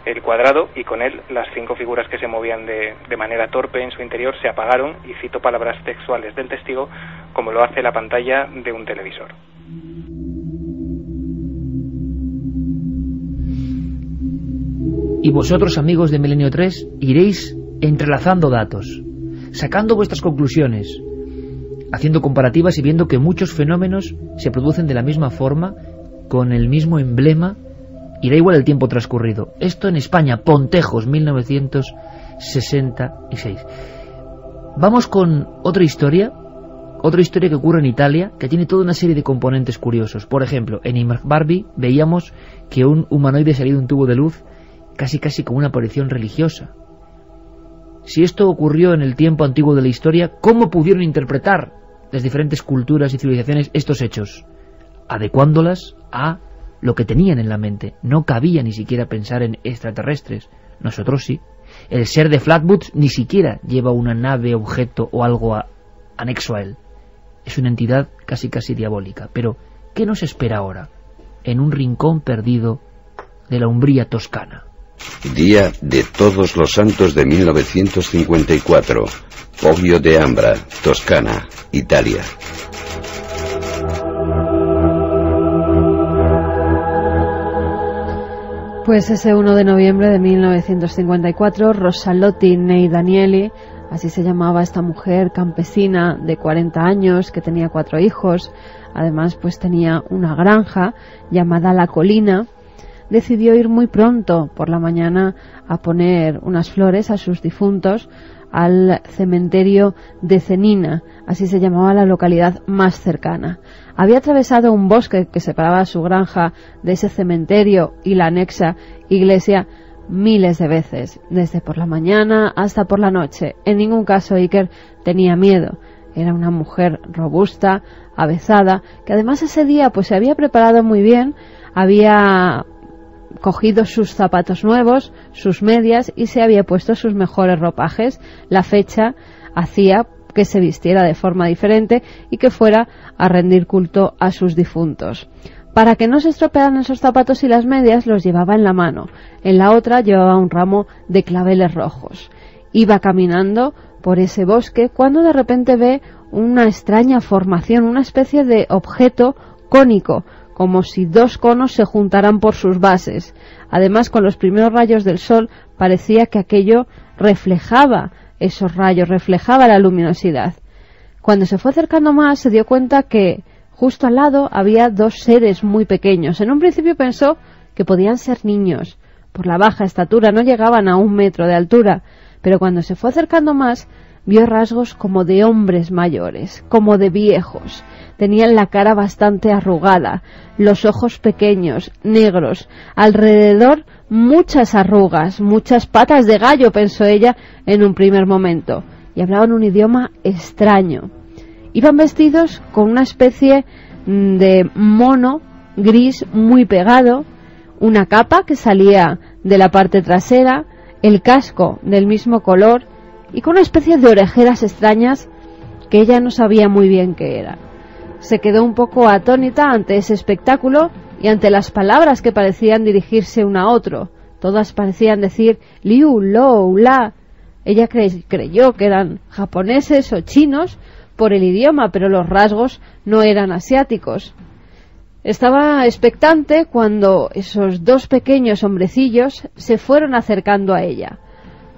el cuadrado y con él las 5 figuras que se movían de manera torpe en su interior se apagaron, y cito palabras textuales del testigo, como lo hace la pantalla de un televisor. Y vosotros, amigos de Milenio 3, iréis entrelazando datos, sacando vuestras conclusiones, haciendo comparativas y viendo que muchos fenómenos se producen de la misma forma, con el mismo emblema, y da igual el tiempo transcurrido. Esto en España, Pontejos, 1966. Vamos con otra historia que ocurre en Italia, que tiene toda una serie de componentes curiosos. Por ejemplo, en Imar Barbie veíamos que un humanoide salía de un tubo de luz, casi como una aparición religiosa. Si esto ocurrió en el tiempo antiguo de la historia, ¿cómo pudieron interpretar las diferentes culturas y civilizaciones estos hechos? Adecuándolas a lo que tenían en la mente. No cabía ni siquiera pensar en extraterrestres. Nosotros sí. El ser de Flatwoods ni siquiera lleva una nave, objeto o algo anexo a él. Es una entidad casi diabólica. Pero, ¿qué nos espera ahora? En un rincón perdido de la Umbría toscana. Día de Todos los Santos de 1954. Poggio de Ambra, Toscana, Italia. Pues ese 1 de noviembre de 1954, Rosalotti Nei Danieli, así se llamaba esta mujer campesina de 40 años que tenía 4 hijos, además pues tenía una granja llamada La Colina, decidió ir muy pronto por la mañana a poner unas flores a sus difuntos al cementerio de Cenina, así se llamaba la localidad más cercana. Había atravesado un bosque que separaba su granja de ese cementerio y la anexa iglesia miles de veces, desde por la mañana hasta por la noche. En ningún caso Iker tenía miedo. Era una mujer robusta, avezada, que además ese día pues se había preparado muy bien, había cogido sus zapatos nuevos, sus medias y se había puesto sus mejores ropajes. La fecha hacía que se vistiera de forma diferente y que fuera a rendir culto a sus difuntos. Para que no se estropearan esos zapatos y las medias, los llevaba en la mano. En la otra llevaba un ramo de claveles rojos. Iba caminando por ese bosque cuando de repente ve una extraña formación, una especie de objeto cónico, como si 2 conos se juntaran por sus bases. Además, con los primeros rayos del sol parecía que aquello reflejaba esos rayos, reflejaba la luminosidad. Cuando se fue acercando más, se dio cuenta que justo al lado había 2 seres muy pequeños. En un principio pensó que podían ser niños. Por la baja estatura no llegaban a 1 metro de altura, pero cuando se fue acercando más, vio rasgos como de hombres mayores, como de viejos. Tenían la cara bastante arrugada, los ojos pequeños, negros, alrededor muchas arrugas, muchas patas de gallo, pensó ella en un primer momento, y hablaban un idioma extraño. Iban vestidos con una especie de mono gris muy pegado, una capa que salía de la parte trasera, el casco del mismo color y con una especie de orejeras extrañas que ella no sabía muy bien qué era. Se quedó un poco atónita ante ese espectáculo y ante las palabras que parecían dirigirse uno a otro. Todas parecían decir liu, lo, la. Ella creyó que eran japoneses o chinos por el idioma, pero los rasgos no eran asiáticos. Estaba expectante cuando esos dos pequeños hombrecillos se fueron acercando a ella.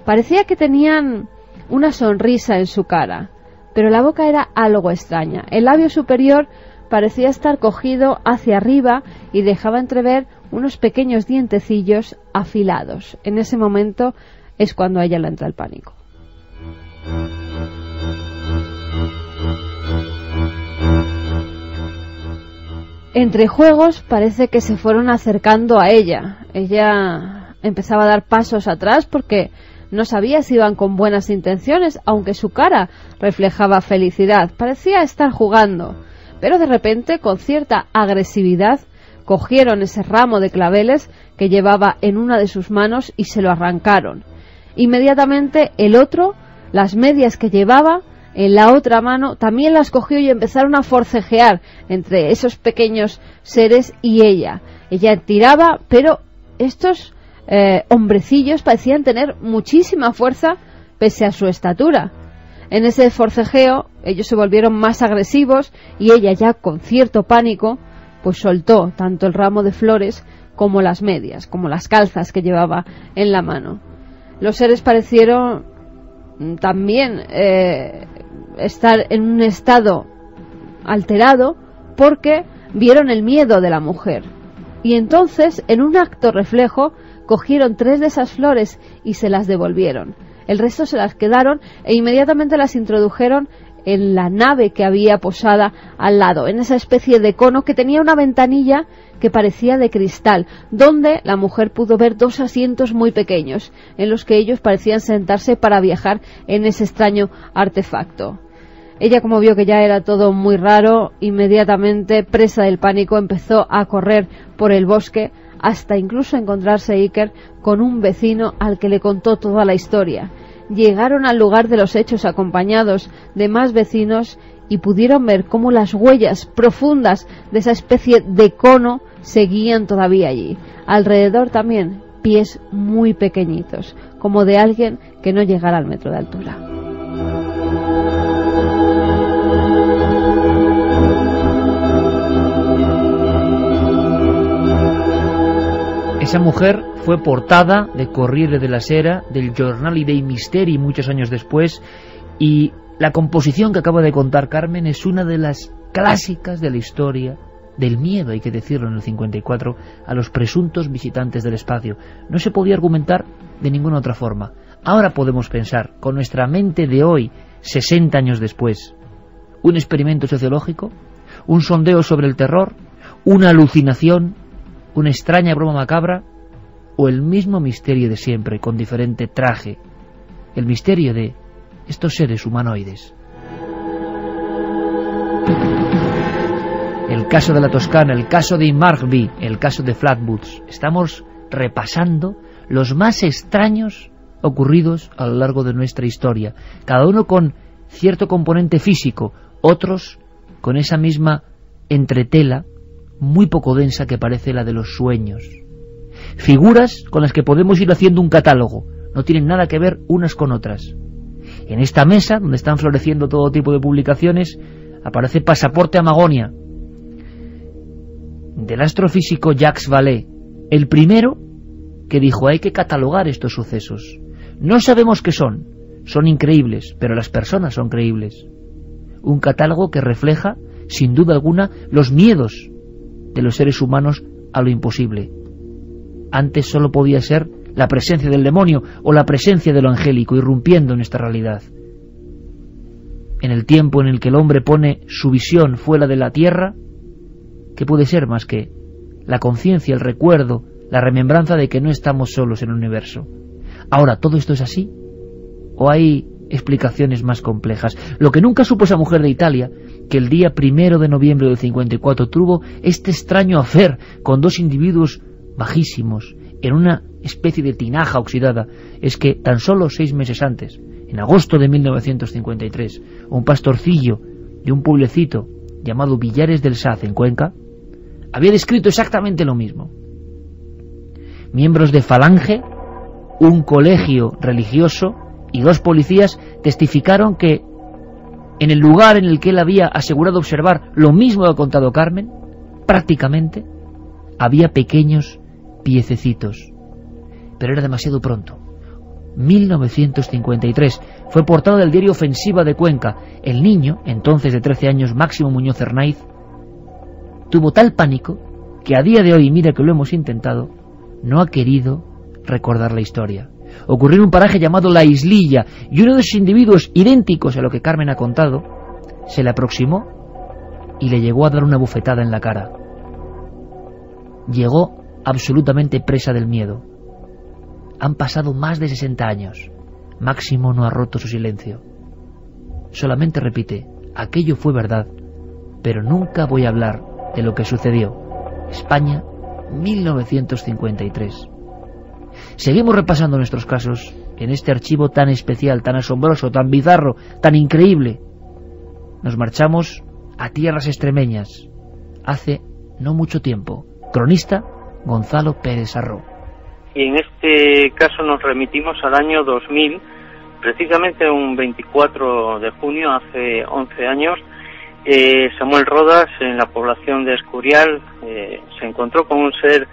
Parecía que tenían una sonrisa en su cara, pero la boca era algo extraña. El labio superior parecía estar cogido hacia arriba y dejaba entrever unos pequeños dientecillos afilados. En ese momento es cuando a ella le entra el pánico. Entre juegos parece que se fueron acercando a ella. Ella empezaba a dar pasos atrás porque no sabía si iban con buenas intenciones, aunque su cara reflejaba felicidad. Parecía estar jugando, pero de repente, con cierta agresividad, cogieron ese ramo de claveles que llevaba en una de sus manos y se lo arrancaron. Inmediatamente el otro, las medias que llevaba en la otra mano, también las cogió y empezaron a forcejear entre esos pequeños seres y ella. Ella tiraba, pero estos hombrecillos parecían tener muchísima fuerza pese a su estatura. En ese forcejeo ellos se volvieron más agresivos y ella, ya con cierto pánico, pues soltó tanto el ramo de flores como las medias, como las calzas que llevaba en la mano. Los seres parecieron también estar en un estado alterado porque vieron el miedo de la mujer. Y entonces, en un acto reflejo, cogieron 3 de esas flores y se las devolvieron. El resto se las quedaron e inmediatamente las introdujeron en la nave que había posada al lado, en esa especie de cono que tenía una ventanilla que parecía de cristal, donde la mujer pudo ver 2 asientos muy pequeños, en los que ellos parecían sentarse para viajar en ese extraño artefacto. Ella, como vio que ya era todo muy raro, inmediatamente, presa del pánico, empezó a correr por el bosque hasta incluso encontrarse Iker con un vecino al que le contó toda la historia. Llegaron al lugar de los hechos acompañados de más vecinos y pudieron ver cómo las huellas profundas de esa especie de cono seguían todavía allí. Alrededor también pies muy pequeñitos, como de alguien que no llegara al metro de altura. Esa mujer fue portada de Corriere della Sera, del Giornale dei Misteri muchos años después, y la composición que acaba de contar Carmen es una de las clásicas de la historia del miedo, hay que decirlo, en el 54, a los presuntos visitantes del espacio. No se podía argumentar de ninguna otra forma. Ahora podemos pensar, con nuestra mente de hoy, 60 años después, un experimento sociológico, un sondeo sobre el terror, una alucinación, una extraña broma macabra o el mismo misterio de siempre con diferente traje, el misterio de estos seres humanoides. El caso de la Toscana, el caso de Inmarby, el caso de Flatwoods. Estamos repasando los más extraños ocurridos a lo largo de nuestra historia, cada uno con cierto componente físico, otros con esa misma entretela muy poco densa que parece la de los sueños. Figuras con las que podemos ir haciendo un catálogo, no tienen nada que ver unas con otras. En esta mesa, donde están floreciendo todo tipo de publicaciones, aparece Pasaporte a Magonia, del astrofísico Jacques Vallée, el primero que dijo: hay que catalogar estos sucesos. No sabemos qué son increíbles, pero las personas son creíbles. Un catálogo que refleja, sin duda alguna, los miedos de los seres humanos a lo imposible. Antes solo podía ser la presencia del demonio o la presencia de lo angélico irrumpiendo en esta realidad. En el tiempo en el que el hombre pone su visión fuera de la tierra, ¿qué puede ser más que la conciencia, el recuerdo, la remembranza de que no estamos solos en el universo? Ahora, ¿todo esto es así? ¿O hay explicaciones más complejas? Lo que nunca supo esa mujer de Italia, que el día 1 de noviembre del 54 tuvo este extraño affair con 2 individuos bajísimos en una especie de tinaja oxidada, es que tan solo 6 meses antes, en agosto de 1953, un pastorcillo de un pueblecito llamado Villares del Saz, en Cuenca, había descrito exactamente lo mismo. Miembros de Falange, un colegio religioso y 2 policías testificaron que en el lugar en el que él había asegurado observar lo mismo que ha contado Carmen, prácticamente había pequeños piececitos. Pero era demasiado pronto. 1953 fue portada del diario Ofensiva de Cuenca. El niño, entonces de 13 años, Máximo Muñoz Hernaiz, tuvo tal pánico que a día de hoy, mira que lo hemos intentado, no ha querido recordar la historia. Ocurrió en un paraje llamado La Islilla, y uno de esos individuos idénticos a lo que Carmen ha contado se le aproximó y le llegó a dar una bufetada en la cara. Llegó absolutamente presa del miedo. Han pasado más de 60 años. Máximo no ha roto su silencio. Solamente repite: aquello fue verdad, pero nunca voy a hablar de lo que sucedió. España, 1953. Seguimos repasando nuestros casos en este archivo tan especial, tan asombroso, tan bizarro, tan increíble. Nos marchamos a tierras extremeñas, hace no mucho tiempo. Cronista Gonzalo Pérez Arró. Y en este caso nos remitimos al año 2000, precisamente un 24 de junio, hace 11 años, Samuel Rodas, en la población de Escurial, se encontró con un ser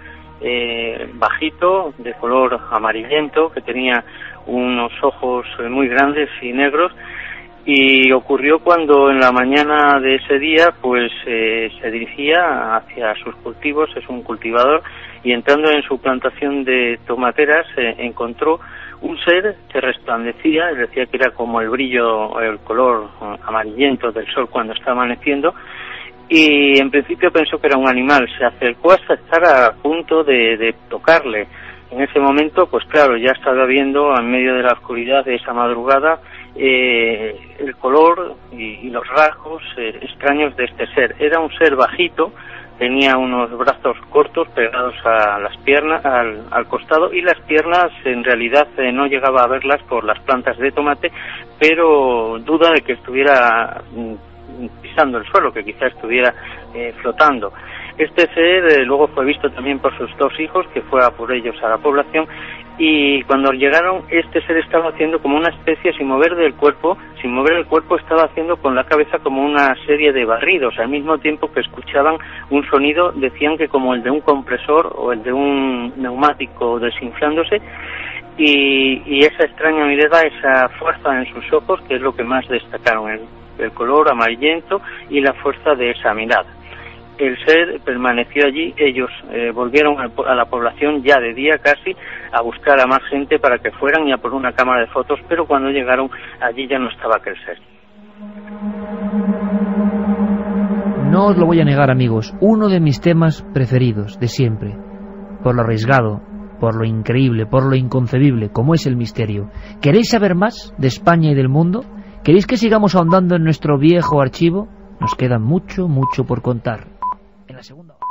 bajito, de color amarillento, que tenía unos ojos muy grandes y negros, y ocurrió cuando en la mañana de ese día pues se dirigía hacia sus cultivos. Es un cultivador, y entrando en su plantación de tomateras encontró un ser que resplandecía, es decir, que era como el brillo, el color amarillento del sol cuando está amaneciendo, y en principio pensó que era un animal. Se acercó hasta estar a punto de tocarle. En ese momento, pues claro, ya estaba viendo en medio de la oscuridad de esa madrugada el color y los rasgos extraños de este ser. Era un ser bajito, tenía unos brazos cortos pegados a las piernas, al costado, y las piernas en realidad no llegaba a verlas por las plantas de tomate, pero duda de que estuviera pisando el suelo, que quizá estuviera flotando. Este ser luego fue visto también por sus 2 hijos, que fue a por ellos a la población, y cuando llegaron, este ser estaba haciendo como una especie, sin mover el cuerpo, estaba haciendo con la cabeza como una serie de barridos, al mismo tiempo que escuchaban un sonido, decían que como el de un compresor o el de un neumático desinflándose, y esa extraña mirada, esa fuerza en sus ojos, que es lo que más destacaron, el color amarillento y la fuerza de esa mirada. El ser permaneció allí. Ellos volvieron a la población ya de día casi a buscar a más gente para que fueran y a por una cámara de fotos, pero cuando llegaron allí ya no estaba aquel ser. No os lo voy a negar, amigos, uno de mis temas preferidos de siempre, por lo arriesgado, por lo increíble, por lo inconcebible, como es el misterio. ¿Queréis saber más de España y del mundo? ¿Queréis que sigamos ahondando en nuestro viejo archivo? Nos queda mucho, mucho por contar. En la segunda hora.